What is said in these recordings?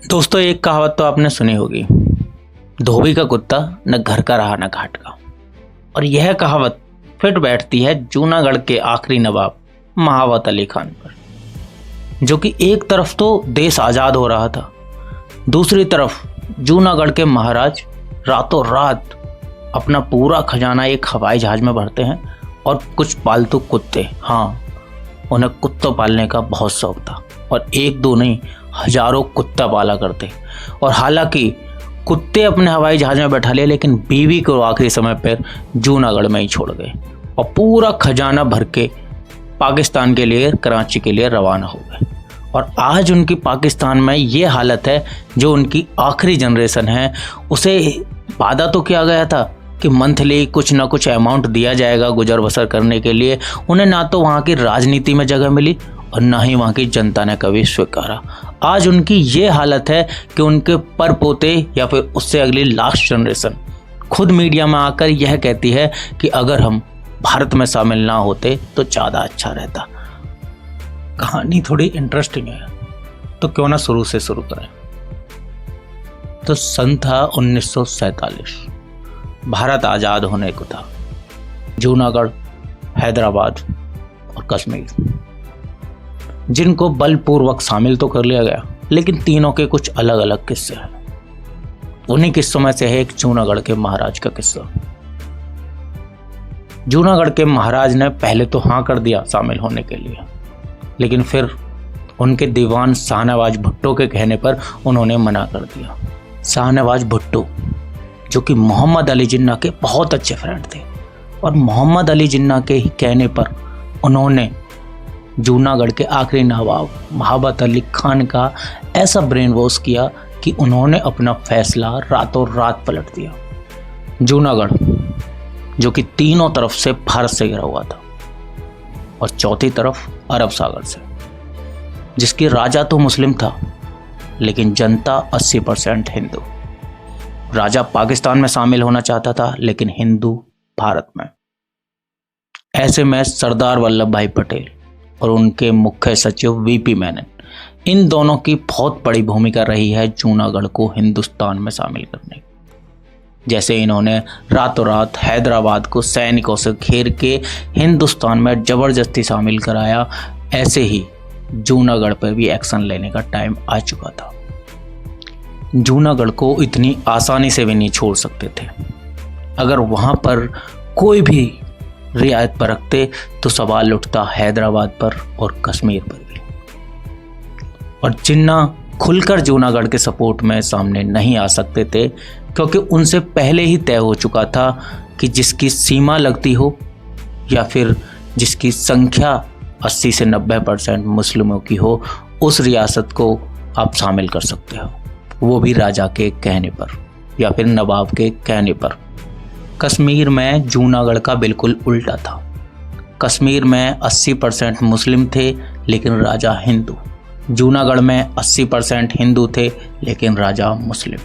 दोस्तों, एक कहावत तो आपने सुनी होगी, धोबी का कुत्ता न घर का रहा न घाट का। और यह कहावत फिट बैठती है जूनागढ़ के आखिरी नवाब महावत अली खान पर, जो कि एक तरफ तो देश आज़ाद हो रहा था, दूसरी तरफ जूनागढ़ के महाराज रातों रात अपना पूरा खजाना एक हवाई जहाज में भरते हैं। और कुछ पालतू कुत्ते, हाँ, उन्हें कुत्तों पालने का बहुत शौक था और एक दो नहीं हजारों कुत्ता पाला करते। और हालांकि कुत्ते अपने हवाई जहाज में बैठा लिए, लेकिन बीवी को आखिरी समय पर जूनागढ़ में ही छोड़ गए और पूरा खजाना भर के पाकिस्तान के लिए, कराची के लिए रवाना हो गए। और आज उनकी पाकिस्तान में ये हालत है, जो उनकी आखिरी जनरेशन है उसे वादा तो किया गया था कि मंथली कुछ ना कुछ अमाउंट दिया जाएगा गुजर बसर करने के लिए। उन्हें ना तो वहाँ की राजनीति में जगह मिली और ना ही वहाँ की जनता ने कभी स्वीकारा। आज उनकी ये हालत है कि उनके परपोते या फिर उससे अगली लास्ट जनरेशन खुद मीडिया में आकर यह कहती है कि अगर हम भारत में शामिल ना होते तो ज़्यादा अच्छा रहता। कहानी थोड़ी इंटरेस्टिंग है, तो क्यों ना शुरू से शुरू करें। तो सन था 1947, भारत आज़ाद होने को था। जूनागढ़, हैदराबाद और कश्मीर, जिनको बलपूर्वक शामिल तो कर लिया गया, लेकिन तीनों के कुछ अलग अलग किस्से हैं। उन्हीं किस्सों में से है एक जूनागढ़ के महाराज का किस्सा। जूनागढ़ के महाराज ने पहले तो हाँ कर दिया शामिल होने के लिए, लेकिन फिर उनके दीवान शाहनवाज भुट्टो के कहने पर उन्होंने मना कर दिया। शाहनवाज भुट्टो, जो कि मोहम्मद अली जिन्ना के बहुत अच्छे फ्रेंड थे, और मोहम्मद अली जिन्ना के ही कहने पर उन्होंने जूनागढ़ के आखिरी नवाब महावत अली खान का ऐसा ब्रेन वॉश किया कि उन्होंने अपना फैसला रातों रात पलट दिया। जूनागढ़, जो कि तीनों तरफ से भारत से घिरा हुआ था और चौथी तरफ अरब सागर से, जिसकी राजा तो मुस्लिम था लेकिन जनता 80% हिंदू। राजा पाकिस्तान में शामिल होना चाहता था लेकिन हिंदू भारत में। ऐसे में सरदार वल्लभ भाई पटेल और उनके मुख्य सचिव वीपी मेनन, इन दोनों की बहुत बड़ी भूमिका रही है जूनागढ़ को हिंदुस्तान में शामिल करने की। जैसे इन्होंने रातों रात हैदराबाद को सैनिकों से घेर के हिंदुस्तान में जबरदस्ती शामिल कराया, ऐसे ही जूनागढ़ पर भी एक्शन लेने का टाइम आ चुका था। जूनागढ़ को इतनी आसानी से भी नहीं छोड़ सकते थे। अगर वहाँ पर कोई भी रियायत बरतते तो सवाल उठता हैदराबाद पर और कश्मीर पर भी। और जिन्ना खुलकर जूनागढ़ के सपोर्ट में सामने नहीं आ सकते थे, क्योंकि उनसे पहले ही तय हो चुका था कि जिसकी सीमा लगती हो या फिर जिसकी संख्या 80 से 90% मुस्लिमों की हो, उस रियासत को आप शामिल कर सकते हो, वो भी राजा के कहने पर या फिर नवाब के कहने पर। कश्मीर में जूनागढ़ का बिल्कुल उल्टा था। कश्मीर में 80% मुस्लिम थे लेकिन राजा हिंदू। जूनागढ़ में 80% हिंदू थे लेकिन राजा मुस्लिम।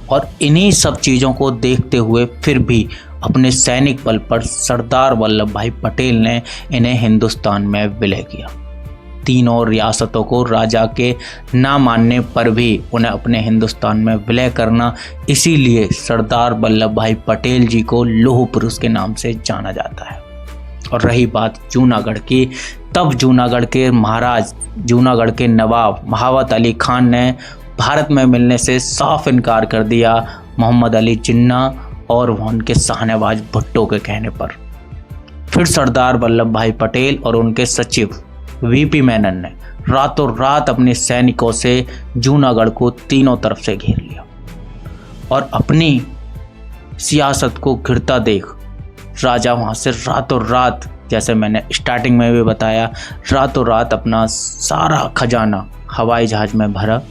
और इन्हीं सब चीज़ों को देखते हुए फिर भी अपने सैनिक बल पर सरदार वल्लभ भाई पटेल ने इन्हें हिंदुस्तान में विलय किया। तीनों रियासतों को राजा के ना मानने पर भी उन्हें अपने हिंदुस्तान में विलय करना, इसीलिए सरदार वल्लभ भाई पटेल जी को लौह पुरुष के नाम से जाना जाता है। और रही बात जूनागढ़ की, तब जूनागढ़ के महाराज, जूनागढ़ के नवाब महावत अली खान ने भारत में मिलने से साफ इनकार कर दिया मोहम्मद अली जिन्ना और उनके शाहनवाज भुट्टो के कहने पर। फिर सरदार वल्लभ भाई पटेल और उनके सचिव वीपी मेनन ने रातों रात अपने सैनिकों से जूनागढ़ को तीनों तरफ से घेर लिया और अपनी सियासत को घिरता देख राजा वहाँ से रातों रात, जैसे मैंने स्टार्टिंग में भी बताया, रातों रात अपना सारा खजाना हवाई जहाज में भरा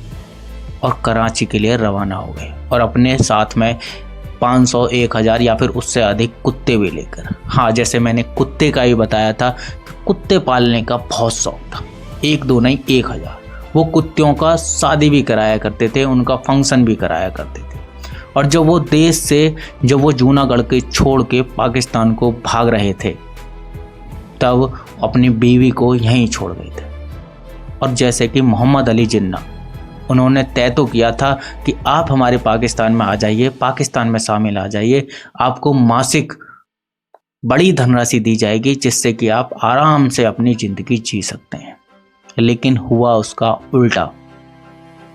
और कराची के लिए रवाना हो गए। और अपने साथ में 500, 1000 या फिर उससे अधिक कुत्ते भी लेकर। हाँ, जैसे मैंने कुत्ते का ही बताया था, कुत्ते पालने का बहुत शौक था, एक दो नहीं 1000। वो कुत्तों का शादी भी कराया करते थे, उनका फंक्शन भी कराया करते थे। और जब वो देश से, जब वो जूनागढ़ के छोड़ के पाकिस्तान को भाग रहे थे, तब अपनी बीवी को यहीं छोड़ गए थे। और जैसे कि मोहम्मद अली जिन्ना उन्होंने तय तो किया था कि आप हमारे पाकिस्तान में आ जाइए, पाकिस्तान में शामिल आ जाइए, आपको मासिक बड़ी धनराशि दी जाएगी जिससे कि आप आराम से अपनी ज़िंदगी जी सकते हैं। लेकिन हुआ उसका उल्टा।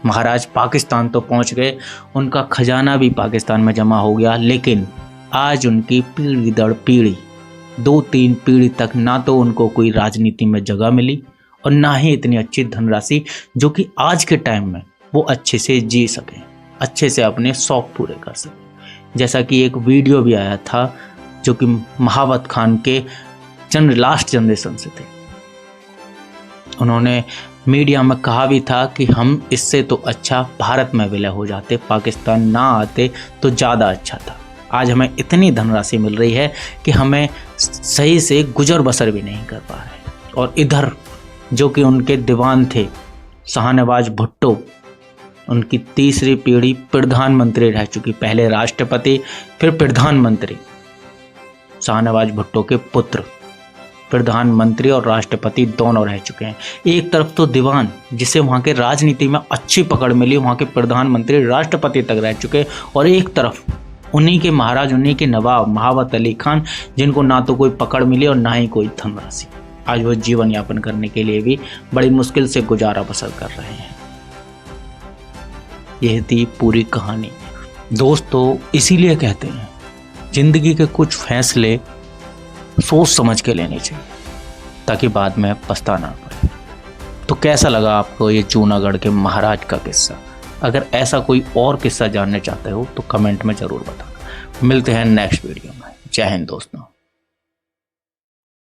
महाराज पाकिस्तान तो पहुंच गए, उनका खजाना भी पाकिस्तान में जमा हो गया, लेकिन आज उनकी पीढ़ी दर पीढ़ी 2-3 पीढ़ी तक ना तो उनको कोई राजनीति में जगह मिली और ना ही इतनी अच्छी धनराशि जो कि आज के टाइम में वो अच्छे से जी सकें, अच्छे से अपने शौक पूरे कर सकें। जैसा कि एक वीडियो भी आया था जो कि महावत खान के लास्ट जनरेशन से थे। उन्होंने मीडिया में कहा भी था कि हम इससे तो अच्छा भारत में विलय हो जाते, पाकिस्तान ना आते तो ज़्यादा अच्छा था। आज हमें इतनी धनराशि मिल रही है कि हमें सही से गुजर बसर भी नहीं कर पा रहे। और इधर जो कि उनके दीवान थे शाहनवाज भुट्टो, उनकी तीसरी पीढ़ी प्रधानमंत्री रह चुकी, पहले राष्ट्रपति फिर प्रधानमंत्री। शाहनवाज भुट्टो के पुत्र प्रधानमंत्री और राष्ट्रपति दोनों रह चुके हैं। एक तरफ तो दीवान जिसे वहाँ के राजनीति में अच्छी पकड़ मिली, वहाँ के प्रधानमंत्री राष्ट्रपति तक रह चुके, और एक तरफ उन्हीं के महाराज, उन्हीं के नवाब महावत अली खान, जिनको ना तो कोई पकड़ मिली और ना ही कोई धनराशि। आज वो जीवन यापन करने के लिए भी बड़ी मुश्किल से गुजारा बसर कर रहे हैं। यह थी पूरी कहानी। दोस्तों, इसीलिए कहते हैं जिंदगी के कुछ फैसले सोच समझ के लेने चाहिए ताकि बाद में पछताना पड़े। तो कैसा लगा आपको ये जूनागढ़ के महाराज का किस्सा? अगर ऐसा कोई और किस्सा जानना चाहते हो तो कमेंट में ज़रूर बताना। मिलते हैं नेक्स्ट वीडियो में। जय हिंद दोस्तों।